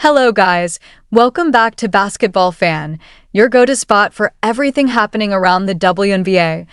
Hello guys, welcome back to Basketball Fan, your go-to spot for everything happening around the WNBA,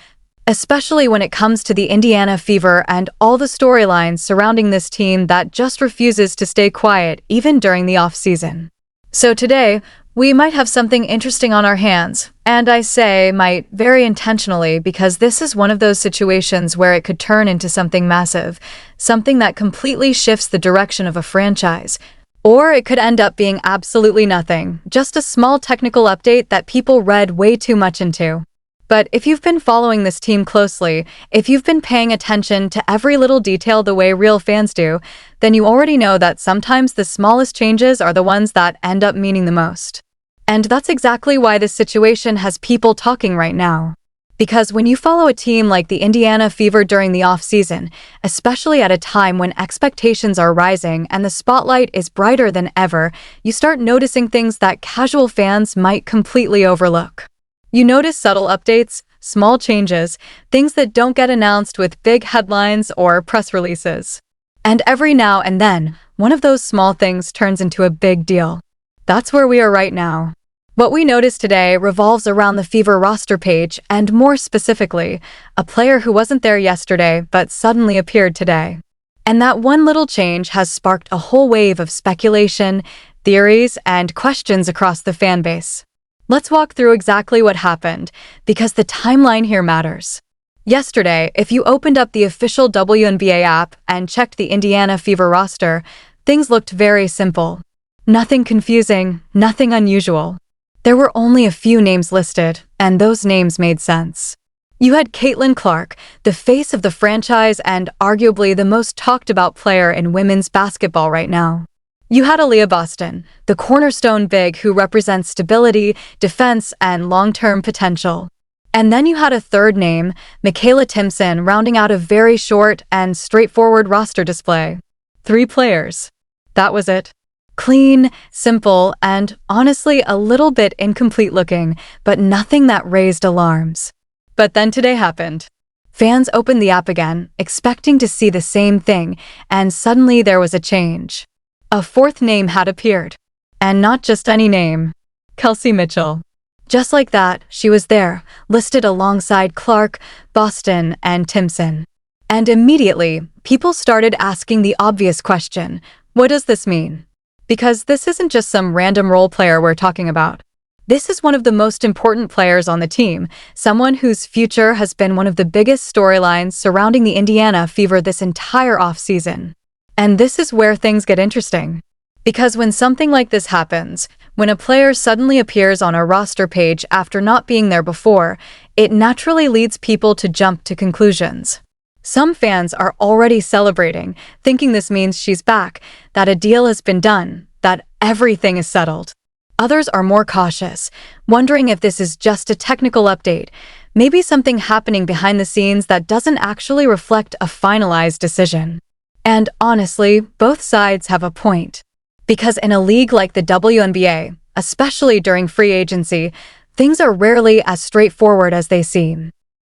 especially when it comes to the Indiana Fever and all the storylines surrounding this team that just refuses to stay quiet even during the off-season. So today, we might have something interesting on our hands, and I say might very intentionally because this is one of those situations where it could turn into something massive, something that completely shifts the direction of a franchise. Or it could end up being absolutely nothing, just a small technical update that people read way too much into. But if you've been following this team closely, if you've been paying attention to every little detail the way real fans do, then you already know that sometimes the smallest changes are the ones that end up meaning the most. And that's exactly why this situation has people talking right now. Because when you follow a team like the Indiana Fever during the off-season, especially at a time when expectations are rising and the spotlight is brighter than ever, you start noticing things that casual fans might completely overlook. You notice subtle updates, small changes, things that don't get announced with big headlines or press releases. And every now and then, one of those small things turns into a big deal. That's where we are right now. What we notice today revolves around the Fever roster page and, more specifically, a player who wasn't there yesterday but suddenly appeared today. And that one little change has sparked a whole wave of speculation, theories, and questions across the fan base. Let's walk through exactly what happened, because the timeline here matters. Yesterday, if you opened up the official WNBA app and checked the Indiana Fever roster, things looked very simple. Nothing confusing, nothing unusual. There were only a few names listed, and those names made sense. You had Caitlin Clark, the face of the franchise and arguably the most talked about player in women's basketball right now. You had Aaliyah Boston, the cornerstone big who represents stability, defense, and long-term potential. And then you had a third name, Mikayla Timpson, rounding out a very short and straightforward roster display. 3 players. That was it. Clean, simple, and honestly a little bit incomplete looking, but nothing that raised alarms. But then today happened. Fans opened the app again, expecting to see the same thing, and suddenly there was a change. A 4th name had appeared. And not just any name. Kelsey Mitchell. Just like that, she was there, listed alongside Clark, Boston, and Timpson. And immediately, people started asking the obvious question, what does this mean? Because this isn't just some random role player we're talking about. This is one of the most important players on the team, someone whose future has been one of the biggest storylines surrounding the Indiana Fever this entire off-season. And this is where things get interesting. Because when something like this happens, when a player suddenly appears on a roster page after not being there before, it naturally leads people to jump to conclusions. Some fans are already celebrating, thinking this means she's back, that a deal has been done, that everything is settled. Others are more cautious, wondering if this is just a technical update, maybe something happening behind the scenes that doesn't actually reflect a finalized decision. And honestly, both sides have a point. Because in a league like the WNBA, especially during free agency, things are rarely as straightforward as they seem.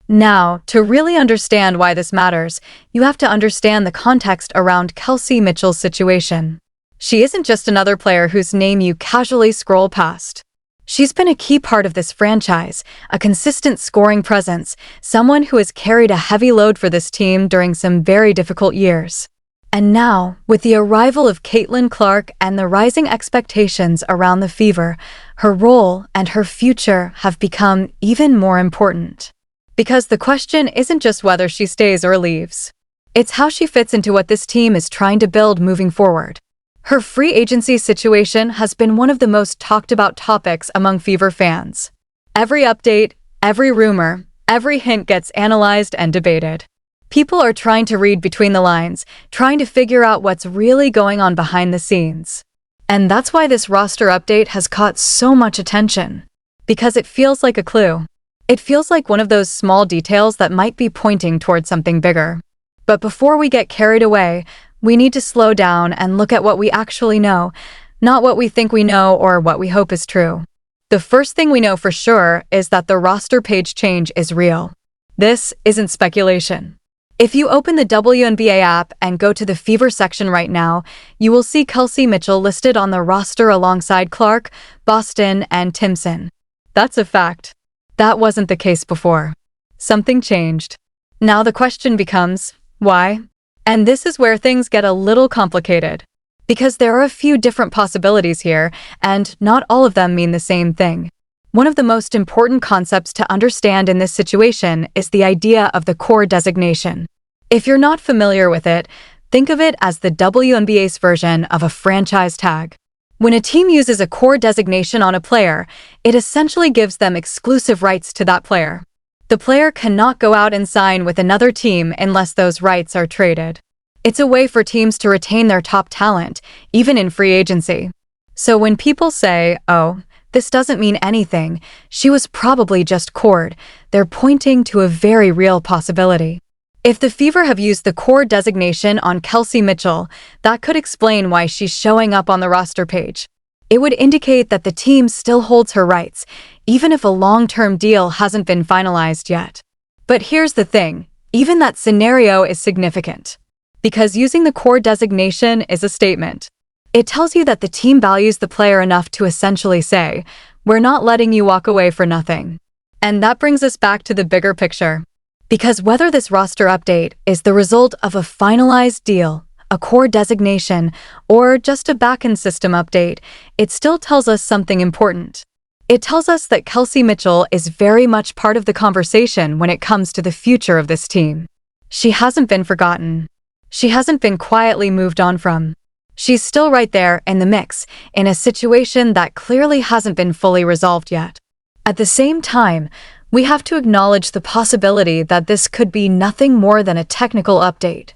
Now, to really understand why this matters, you have to understand the context around Kelsey Mitchell's situation. She isn't just another player whose name you casually scroll past. She's been a key part of this franchise, a consistent scoring presence, someone who has carried a heavy load for this team during some very difficult years. And now, with the arrival of Caitlin Clark and the rising expectations around the Fever, her role and her future have become even more important. Because the question isn't just whether she stays or leaves. It's how she fits into what this team is trying to build moving forward. Her free agency situation has been one of the most talked about topics among Fever fans. Every update, every rumor, every hint gets analyzed and debated. People are trying to read between the lines, trying to figure out what's really going on behind the scenes. And that's why this roster update has caught so much attention. Because it feels like a clue. It feels like one of those small details that might be pointing towards something bigger. But before we get carried away, we need to slow down and look at what we actually know, not what we think we know or what we hope is true. The first thing we know for sure is that the roster page change is real. This isn't speculation. If you open the WNBA app and go to the Fever section right now, you will see Kelsey Mitchell listed on the roster alongside Clark, Boston, and Timpson. That's a fact. That wasn't the case before. Something changed. Now the question becomes, why? And this is where things get a little complicated. Because there are a few different possibilities here, and not all of them mean the same thing. One of the most important concepts to understand in this situation is the idea of the core designation. If you're not familiar with it, think of it as the WNBA's version of a franchise tag. When a team uses a core designation on a player, it essentially gives them exclusive rights to that player. The player cannot go out and sign with another team unless those rights are traded. It's a way for teams to retain their top talent, even in free agency. So when people say, "Oh, this doesn't mean anything, she was probably just cored," they're pointing to a very real possibility. If the Fever have used the core designation on Kelsey Mitchell, that could explain why she's showing up on the roster page. It would indicate that the team still holds her rights, even if a long-term deal hasn't been finalized yet. But here's the thing, even that scenario is significant. Because using the core designation is a statement. It tells you that the team values the player enough to essentially say, "We're not letting you walk away for nothing." And that brings us back to the bigger picture. Because whether this roster update is the result of a finalized deal, a core designation, or just a back-end system update, it still tells us something important. It tells us that Kelsey Mitchell is very much part of the conversation when it comes to the future of this team. She hasn't been forgotten. She hasn't been quietly moved on from. She's still right there in the mix, in a situation that clearly hasn't been fully resolved yet. At the same time, we have to acknowledge the possibility that this could be nothing more than a technical update.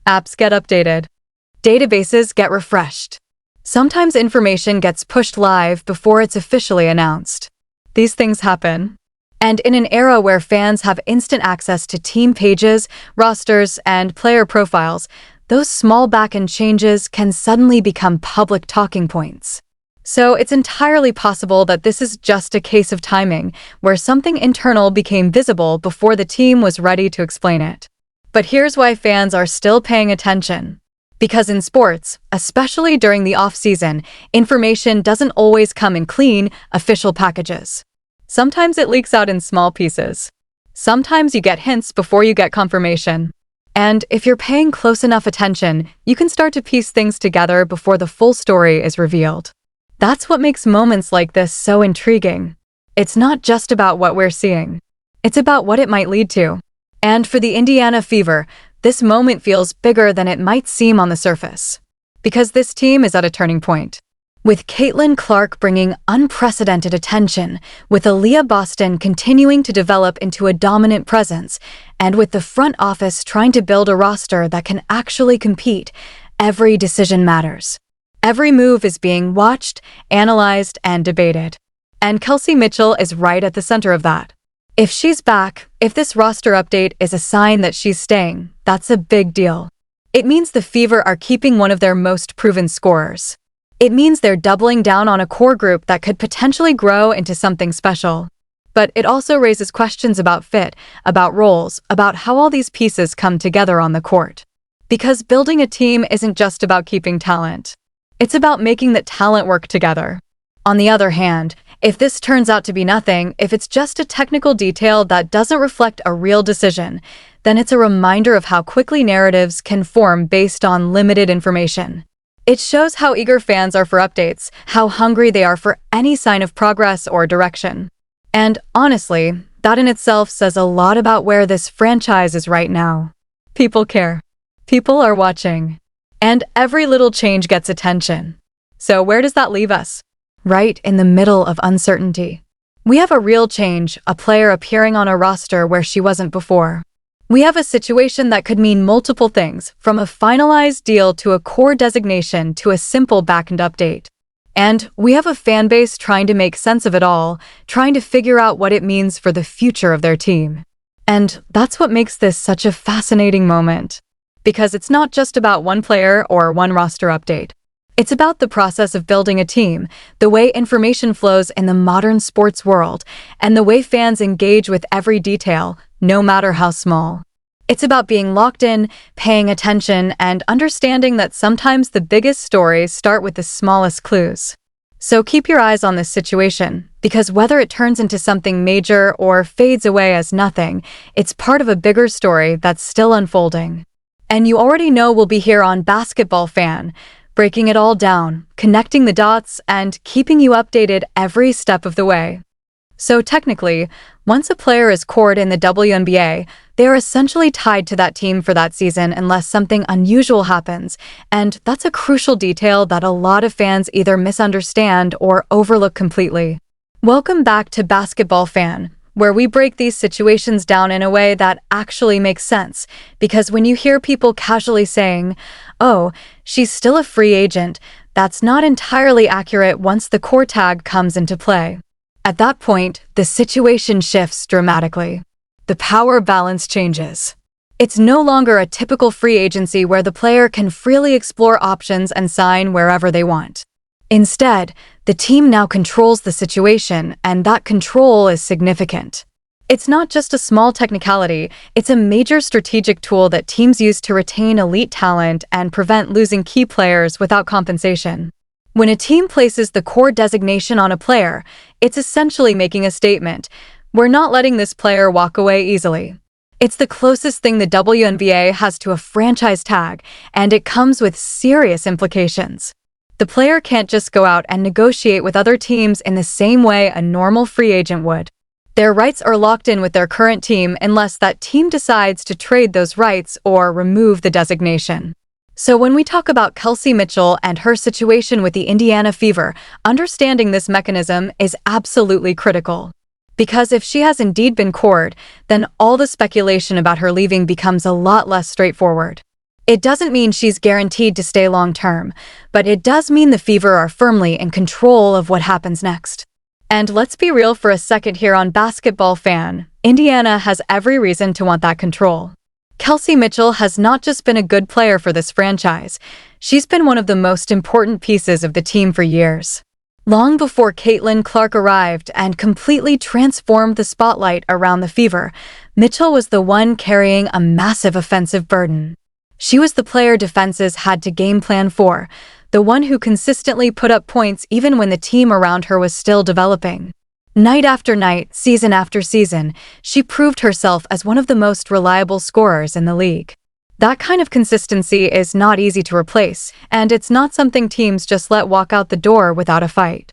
Apps get updated. Databases get refreshed. Sometimes information gets pushed live before it's officially announced. These things happen. And in an era where fans have instant access to team pages, rosters, and player profiles, those small back-end changes can suddenly become public talking points. So it's entirely possible that this is just a case of timing, where something internal became visible before the team was ready to explain it. But here's why fans are still paying attention. Because in sports, especially during the off-season, information doesn't always come in clean, official packages. Sometimes it leaks out in small pieces. Sometimes you get hints before you get confirmation. And if you're paying close enough attention, you can start to piece things together before the full story is revealed. That's what makes moments like this so intriguing. It's not just about what we're seeing. It's about what it might lead to. And for the Indiana Fever, this moment feels bigger than it might seem on the surface. Because this team is at a turning point. With Caitlin Clark bringing unprecedented attention, with Aaliyah Boston continuing to develop into a dominant presence, and with the front office trying to build a roster that can actually compete, every decision matters. Every move is being watched, analyzed, and debated. And Kelsey Mitchell is right at the center of that. If she's back, if this roster update is a sign that she's staying, that's a big deal. It means the Fever are keeping one of their most proven scorers. It means they're doubling down on a core group that could potentially grow into something special. But it also raises questions about fit, about roles, about how all these pieces come together on the court. Because building a team isn't just about keeping talent. It's about making that talent work together. On the other hand, if this turns out to be nothing, if it's just a technical detail that doesn't reflect a real decision, then it's a reminder of how quickly narratives can form based on limited information. It shows how eager fans are for updates, how hungry they are for any sign of progress or direction. And honestly, that in itself says a lot about where this franchise is right now. People care. People are watching. And every little change gets attention. So where does that leave us? Right in the middle of uncertainty. We have a real change, a player appearing on a roster where she wasn't before. We have a situation that could mean multiple things, from a finalized deal to a core designation to a simple backend update. And we have a fan base trying to make sense of it all, trying to figure out what it means for the future of their team. And that's what makes this such a fascinating moment. Because it's not just about one player or one roster update. It's about the process of building a team, the way information flows in the modern sports world, and the way fans engage with every detail, no matter how small. It's about being locked in, paying attention, and understanding that sometimes the biggest stories start with the smallest clues. So keep your eyes on this situation, because whether it turns into something major or fades away as nothing, it's part of a bigger story that's still unfolding. And you already know we'll be here on Basketball Fan, breaking it all down, connecting the dots, and keeping you updated every step of the way. So technically, once a player is cored in the WNBA, they are essentially tied to that team for that season unless something unusual happens, and that's a crucial detail that a lot of fans either misunderstand or overlook completely. Welcome back to Basketball Fan, where we break these situations down in a way that actually makes sense, because when you hear people casually saying, "Oh, she's still a free agent," that's not entirely accurate once the core tag comes into play. At that point, the situation shifts dramatically. The power balance changes. It's no longer a typical free agency where the player can freely explore options and sign wherever they want. Instead, the team now controls the situation, and that control is significant. It's not just a small technicality, it's a major strategic tool that teams use to retain elite talent and prevent losing key players without compensation. When a team places the core designation on a player, it's essentially making a statement. We're not letting this player walk away easily. It's the closest thing the WNBA has to a franchise tag, and it comes with serious implications. The player can't just go out and negotiate with other teams in the same way a normal free agent would. Their rights are locked in with their current team unless that team decides to trade those rights or remove the designation. So when we talk about Kelsey Mitchell and her situation with the Indiana Fever, understanding this mechanism is absolutely critical. Because if she has indeed been cored, then all the speculation about her leaving becomes a lot less straightforward. It doesn't mean she's guaranteed to stay long-term, but it does mean the Fever are firmly in control of what happens next. And let's be real for a second here on Basketball Fan. Indiana has every reason to want that control. Kelsey Mitchell has not just been a good player for this franchise, she's been one of the most important pieces of the team for years. Long before Caitlin Clark arrived and completely transformed the spotlight around the Fever, Mitchell was the one carrying a massive offensive burden. She was the player defenses had to game plan for, the one who consistently put up points even when the team around her was still developing. Night after night, season after season, she proved herself as one of the most reliable scorers in the league. That kind of consistency is not easy to replace, and it's not something teams just let walk out the door without a fight.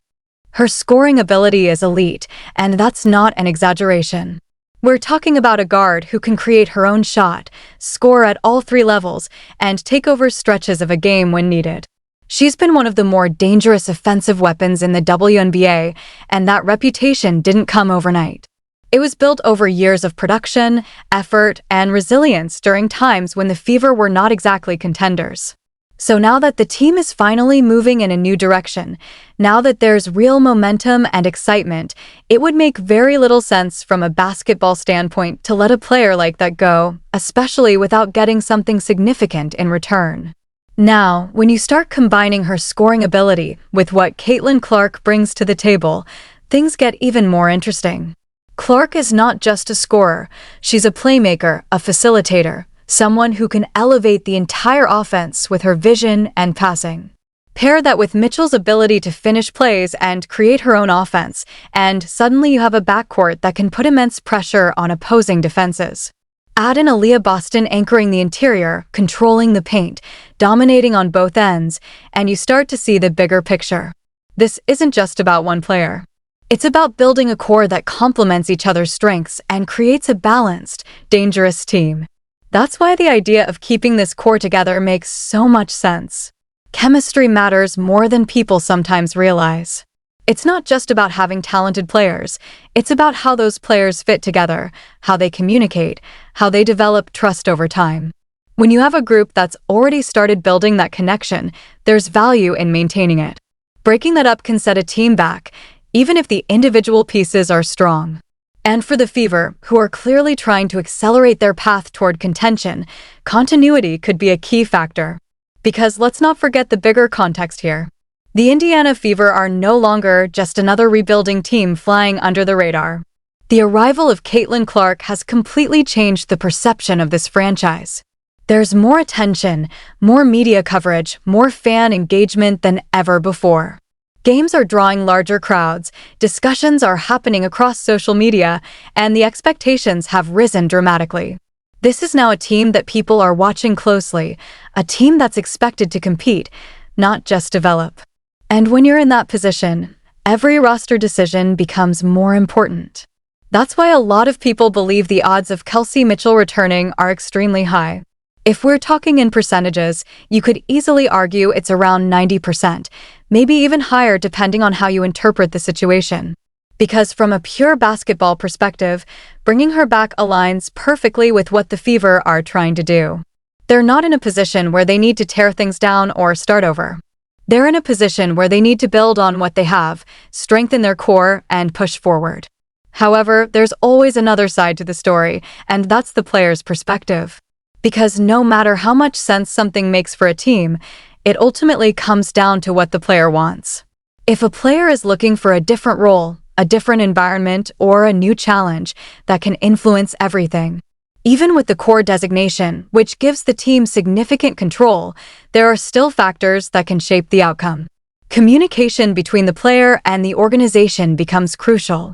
Her scoring ability is elite, and that's not an exaggeration. We're talking about a guard who can create her own shot, score at all three levels, and take over stretches of a game when needed. She's been one of the more dangerous offensive weapons in the WNBA, and that reputation didn't come overnight. It was built over years of production, effort, and resilience during times when the Fever were not exactly contenders. So now that the team is finally moving in a new direction, now that there's real momentum and excitement, it would make very little sense from a basketball standpoint to let a player like that go, especially without getting something significant in return. Now, when you start combining her scoring ability with what Caitlin Clark brings to the table, things get even more interesting. Clark is not just a scorer, she's a playmaker, a facilitator, someone who can elevate the entire offense with her vision and passing. Pair that with Mitchell's ability to finish plays and create her own offense, and suddenly you have a backcourt that can put immense pressure on opposing defenses. Add in Aaliyah Boston anchoring the interior, controlling the paint, dominating on both ends, and you start to see the bigger picture. This isn't just about one player. It's about building a core that complements each other's strengths and creates a balanced, dangerous team. That's why the idea of keeping this core together makes so much sense. Chemistry matters more than people sometimes realize. It's not just about having talented players, it's about how those players fit together, how they communicate, how they develop trust over time. When you have a group that's already started building that connection, there's value in maintaining it. Breaking that up can set a team back, even if the individual pieces are strong. And for the Fever, who are clearly trying to accelerate their path toward contention, continuity could be a key factor. Because let's not forget the bigger context here. The Indiana Fever are no longer just another rebuilding team flying under the radar. The arrival of Caitlin Clark has completely changed the perception of this franchise. There's more attention, more media coverage, more fan engagement than ever before. Games are drawing larger crowds, discussions are happening across social media, and the expectations have risen dramatically. This is now a team that people are watching closely, a team that's expected to compete, not just develop. And when you're in that position, every roster decision becomes more important. That's why a lot of people believe the odds of Kelsey Mitchell returning are extremely high. If we're talking in percentages, you could easily argue it's around 90%, maybe even higher depending on how you interpret the situation. Because from a pure basketball perspective, bringing her back aligns perfectly with what the Fever are trying to do. They're not in a position where they need to tear things down or start over. They're in a position where they need to build on what they have, strengthen their core, and push forward. However, there's always another side to the story, and that's the player's perspective. Because no matter how much sense something makes for a team, it ultimately comes down to what the player wants. If a player is looking for a different role, a different environment, or a new challenge, that can influence everything. Even with the core designation, which gives the team significant control, there are still factors that can shape the outcome. Communication between the player and the organization becomes crucial.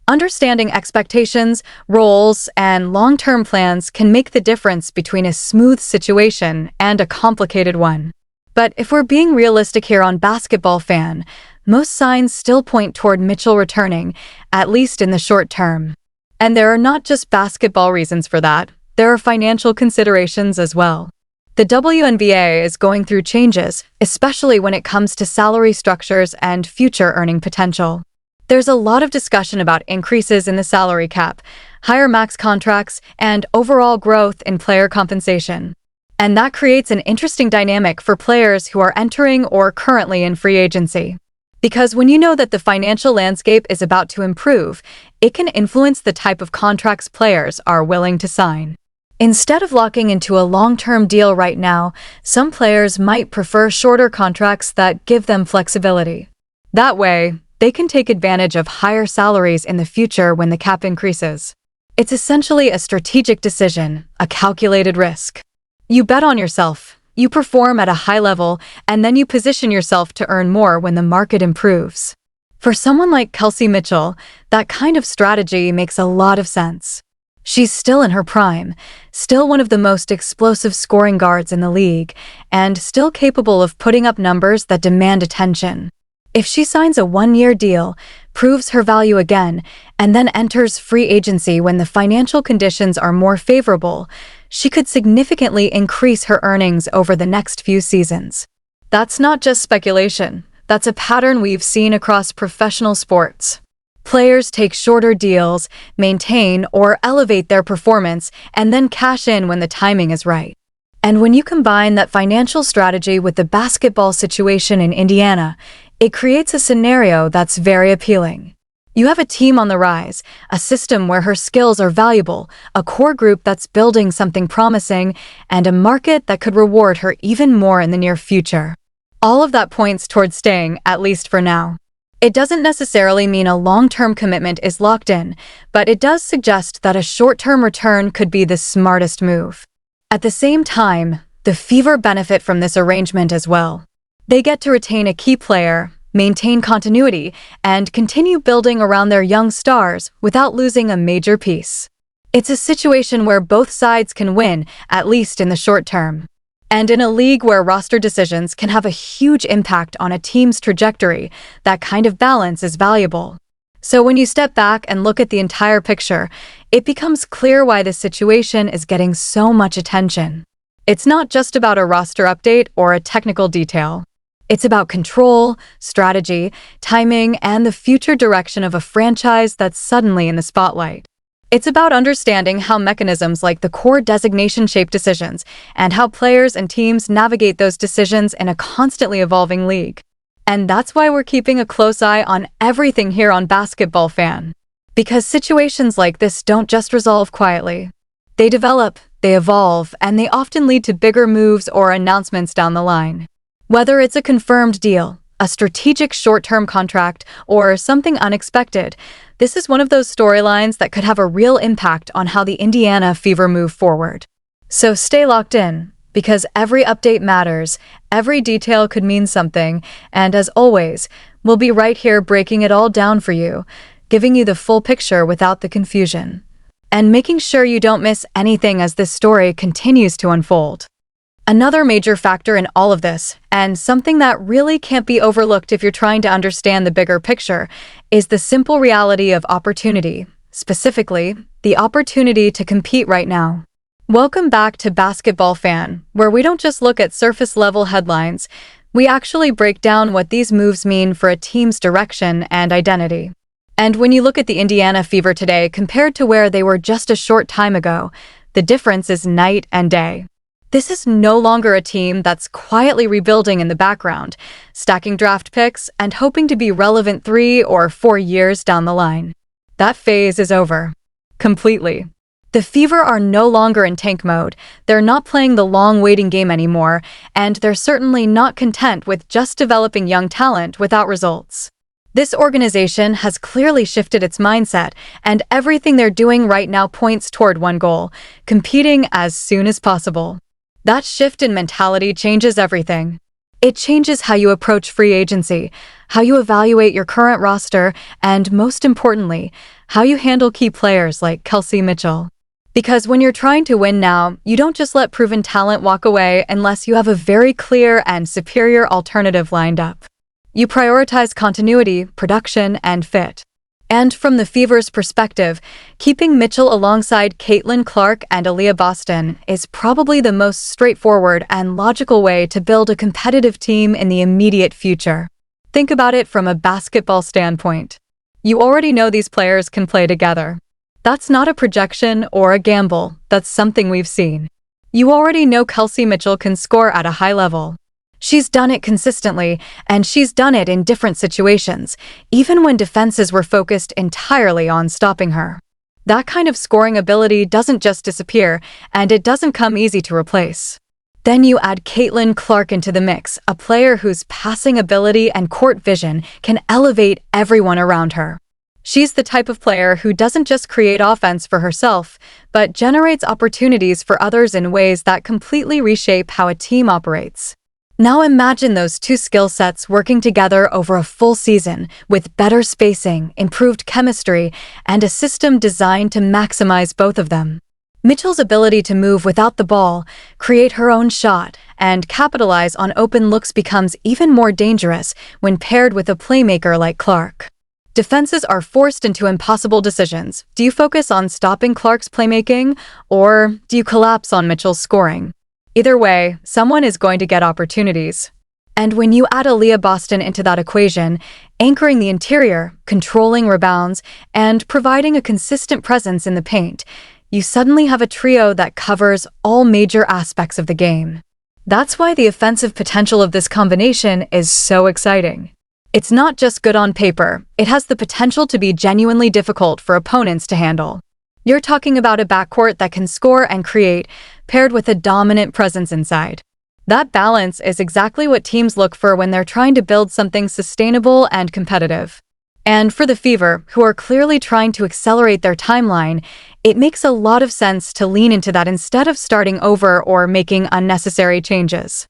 Understanding expectations, roles, and long-term plans can make the difference between a smooth situation and a complicated one. But if we're being realistic here on Basketball Fan, most signs still point toward Mitchell returning, at least in the short term. And there are not just basketball reasons for that, there are financial considerations as well. The WNBA is going through changes, especially when it comes to salary structures and future earning potential. There's a lot of discussion about increases in the salary cap, higher max contracts, and overall growth in player compensation. And that creates an interesting dynamic for players who are entering or currently in free agency. Because when you know that the financial landscape is about to improve, it can influence the type of contracts players are willing to sign. Instead of locking into a long-term deal right now, some players might prefer shorter contracts that give them flexibility. That way, they can take advantage of higher salaries in the future when the cap increases. It's essentially a strategic decision, a calculated risk. You bet on yourself, you perform at a high level, and then you position yourself to earn more when the market improves. For someone like Kelsey Mitchell, that kind of strategy makes a lot of sense. She's still in her prime, still one of the most explosive scoring guards in the league, and still capable of putting up numbers that demand attention. If she signs a one-year deal, proves her value again, and then enters free agency when the financial conditions are more favorable, she could significantly increase her earnings over the next few seasons. That's not just speculation, that's a pattern we've seen across professional sports. Players take shorter deals, maintain or elevate their performance, and then cash in when the timing is right. And when you combine that financial strategy with the basketball situation in Indiana, it creates a scenario that's very appealing. You have a team on the rise, a system where her skills are valuable, a core group that's building something promising, and a market that could reward her even more in the near future. All of that points towards staying, at least for now. It doesn't necessarily mean a long-term commitment is locked in, but it does suggest that a short-term return could be the smartest move. At the same time, the Fever benefit from this arrangement as well. They get to retain a key player, maintain continuity, and continue building around their young stars without losing a major piece. It's a situation where both sides can win, at least in the short term. And in a league where roster decisions can have a huge impact on a team's trajectory, that kind of balance is valuable. So when you step back and look at the entire picture, it becomes clear why this situation is getting so much attention. It's not just about a roster update or a technical detail. It's about control, strategy, timing, and the future direction of a franchise that's suddenly in the spotlight. It's about understanding how mechanisms like the core designation shape decisions and how players and teams navigate those decisions in a constantly evolving league. And that's why we're keeping a close eye on everything here on Basketball Fan. Because situations like this don't just resolve quietly. They develop, they evolve, and they often lead to bigger moves or announcements down the line. Whether it's a confirmed deal, a strategic short-term contract, or something unexpected. This is one of those storylines that could have a real impact on how the Indiana Fever move forward. So stay locked in, because every update matters, every detail could mean something, and as always, we'll be right here breaking it all down for you, giving you the full picture without the confusion, and making sure you don't miss anything as this story continues to unfold. Another major factor in all of this, and something that really can't be overlooked if you're trying to understand the bigger picture, is the simple reality of opportunity, specifically, the opportunity to compete right now. Welcome back to Basketball Fan, where we don't just look at surface-level headlines, we actually break down what these moves mean for a team's direction and identity. And when you look at the Indiana Fever today compared to where they were just a short time ago, the difference is night and day. This is no longer a team that's quietly rebuilding in the background, stacking draft picks and hoping to be relevant 3 or 4 years down the line. That phase is over. Completely. The Fever are no longer in tank mode, they're not playing the long waiting game anymore, and they're certainly not content with just developing young talent without results. This organization has clearly shifted its mindset, and everything they're doing right now points toward one goal: competing as soon as possible. That shift in mentality changes everything. It changes how you approach free agency, how you evaluate your current roster, and most importantly, how you handle key players like Kelsey Mitchell. Because when you're trying to win now, you don't just let proven talent walk away unless you have a very clear and superior alternative lined up. You prioritize continuity, production, and fit. And from the Fever's perspective, keeping Mitchell alongside Caitlin Clark and Aaliyah Boston is probably the most straightforward and logical way to build a competitive team in the immediate future. Think about it from a basketball standpoint. You already know these players can play together. That's not a projection or a gamble, that's something we've seen. You already know Kelsey Mitchell can score at a high level. She's done it consistently, and she's done it in different situations, even when defenses were focused entirely on stopping her. That kind of scoring ability doesn't just disappear, and it doesn't come easy to replace. Then you add Caitlin Clark into the mix, a player whose passing ability and court vision can elevate everyone around her. She's the type of player who doesn't just create offense for herself, but generates opportunities for others in ways that completely reshape how a team operates. Now imagine those two skill sets working together over a full season with better spacing, improved chemistry, and a system designed to maximize both of them. Mitchell's ability to move without the ball, create her own shot, and capitalize on open looks becomes even more dangerous when paired with a playmaker like Clark. Defenses are forced into impossible decisions. Do you focus on stopping Clark's playmaking, or do you collapse on Mitchell's scoring? Either way, someone is going to get opportunities. And when you add Aaliyah Boston into that equation, anchoring the interior, controlling rebounds, and providing a consistent presence in the paint, you suddenly have a trio that covers all major aspects of the game. That's why the offensive potential of this combination is so exciting. It's not just good on paper, it has the potential to be genuinely difficult for opponents to handle. You're talking about a backcourt that can score and create, paired with a dominant presence inside. That balance is exactly what teams look for when they're trying to build something sustainable and competitive. And for the Fever, who are clearly trying to accelerate their timeline, it makes a lot of sense to lean into that instead of starting over or making unnecessary changes.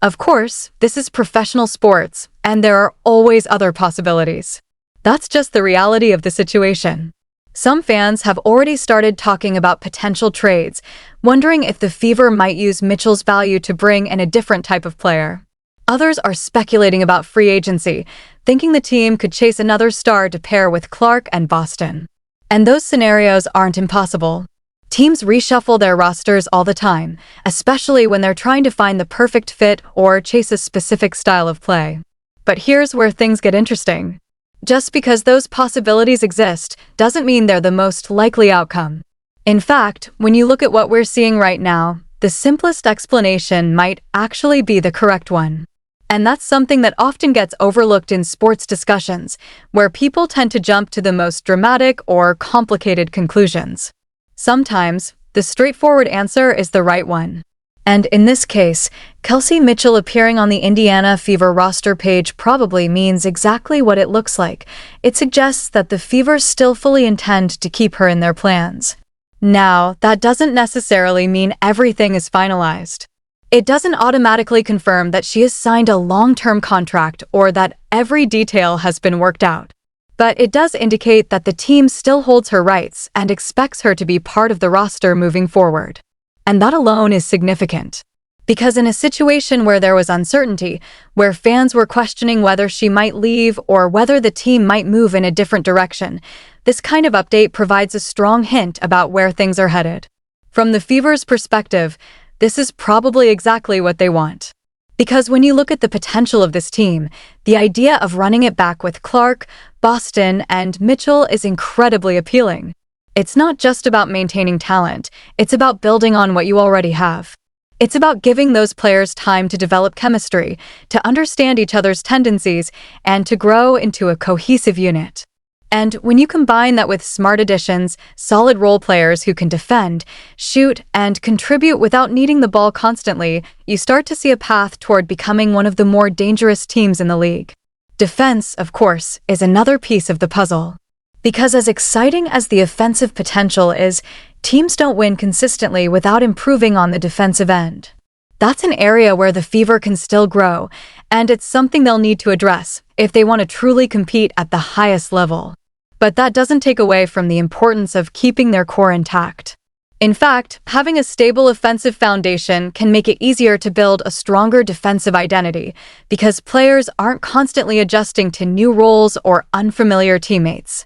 Of course, this is professional sports, and there are always other possibilities. That's just the reality of the situation. Some fans have already started talking about potential trades, wondering if the Fever might use Mitchell's value to bring in a different type of player. Others are speculating about free agency, thinking the team could chase another star to pair with Clark and Boston. And those scenarios aren't impossible. Teams reshuffle their rosters all the time, especially when they're trying to find the perfect fit or chase a specific style of play. But here's where things get interesting. Just because those possibilities exist doesn't mean they're the most likely outcome. In fact, when you look at what we're seeing right now, the simplest explanation might actually be the correct one. And that's something that often gets overlooked in sports discussions, where people tend to jump to the most dramatic or complicated conclusions. Sometimes, the straightforward answer is the right one. And in this case, Kelsey Mitchell appearing on the Indiana Fever roster page probably means exactly what it looks like. It suggests that the Fever still fully intend to keep her in their plans. Now, that doesn't necessarily mean everything is finalized. It doesn't automatically confirm that she has signed a long-term contract or that every detail has been worked out. But it does indicate that the team still holds her rights and expects her to be part of the roster moving forward. And that alone is significant. Because in a situation where there was uncertainty, where fans were questioning whether she might leave or whether the team might move in a different direction, this kind of update provides a strong hint about where things are headed. From the Fever's perspective, this is probably exactly what they want. Because when you look at the potential of this team, the idea of running it back with Clark, Boston, and Mitchell is incredibly appealing. It's not just about maintaining talent, it's about building on what you already have. It's about giving those players time to develop chemistry, to understand each other's tendencies, and to grow into a cohesive unit. And when you combine that with smart additions, solid role players who can defend, shoot, and contribute without needing the ball constantly, you start to see a path toward becoming one of the more dangerous teams in the league. Defense, of course, is another piece of the puzzle. Because as exciting as the offensive potential is, teams don't win consistently without improving on the defensive end. That's an area where the Fever can still grow, and it's something they'll need to address if they want to truly compete at the highest level. But that doesn't take away from the importance of keeping their core intact. In fact, having a stable offensive foundation can make it easier to build a stronger defensive identity because players aren't constantly adjusting to new roles or unfamiliar teammates.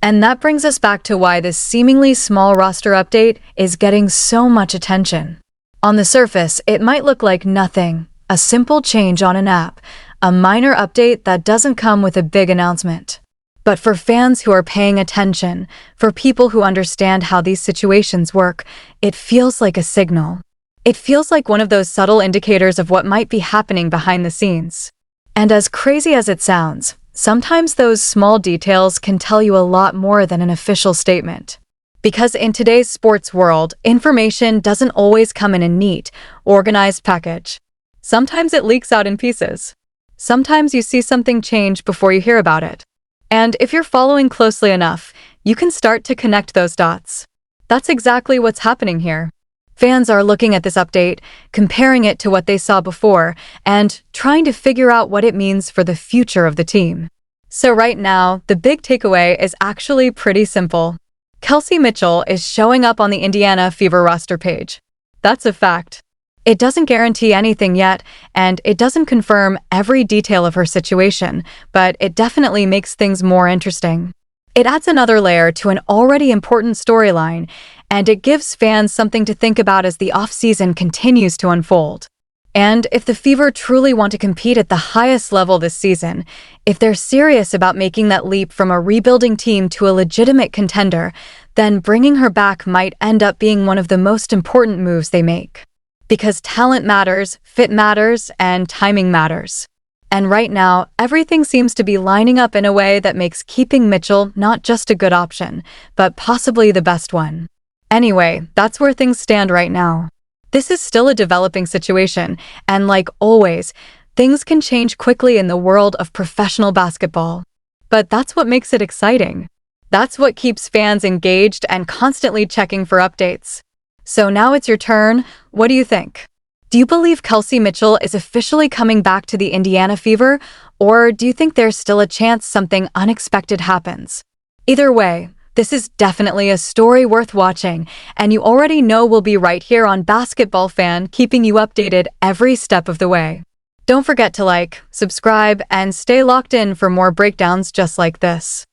And that brings us back to why this seemingly small roster update is getting so much attention. On the surface, it might look like nothing, a simple change on an app, a minor update that doesn't come with a big announcement. But for fans who are paying attention, for people who understand how these situations work, it feels like a signal. It feels like one of those subtle indicators of what might be happening behind the scenes. And as crazy as it sounds, sometimes those small details can tell you a lot more than an official statement. Because in today's sports world, information doesn't always come in a neat, organized package. Sometimes it leaks out in pieces. Sometimes you see something change before you hear about it. And if you're following closely enough, you can start to connect those dots. That's exactly what's happening here. Fans are looking at this update, comparing it to what they saw before, and trying to figure out what it means for the future of the team. So right now, the big takeaway is actually pretty simple. Kelsey Mitchell is showing up on the Indiana Fever roster page. That's a fact. It doesn't guarantee anything yet, and it doesn't confirm every detail of her situation, but it definitely makes things more interesting. It adds another layer to an already important storyline, and it gives fans something to think about as the offseason continues to unfold. And if the Fever truly want to compete at the highest level this season, if they're serious about making that leap from a rebuilding team to a legitimate contender, then bringing her back might end up being one of the most important moves they make. Because talent matters, fit matters, and timing matters. And right now, everything seems to be lining up in a way that makes keeping Mitchell not just a good option, but possibly the best one. Anyway, that's where things stand right now. This is still a developing situation, and like always, things can change quickly in the world of professional basketball. But that's what makes it exciting. That's what keeps fans engaged and constantly checking for updates. So now it's your turn. What do you think? Do you believe Kelsey Mitchell is officially coming back to the Indiana Fever, or do you think there's still a chance something unexpected happens? Either way, this is definitely a story worth watching, and you already know we'll be right here on Basketball Fan, keeping you updated every step of the way. Don't forget to like, subscribe, and stay locked in for more breakdowns just like this.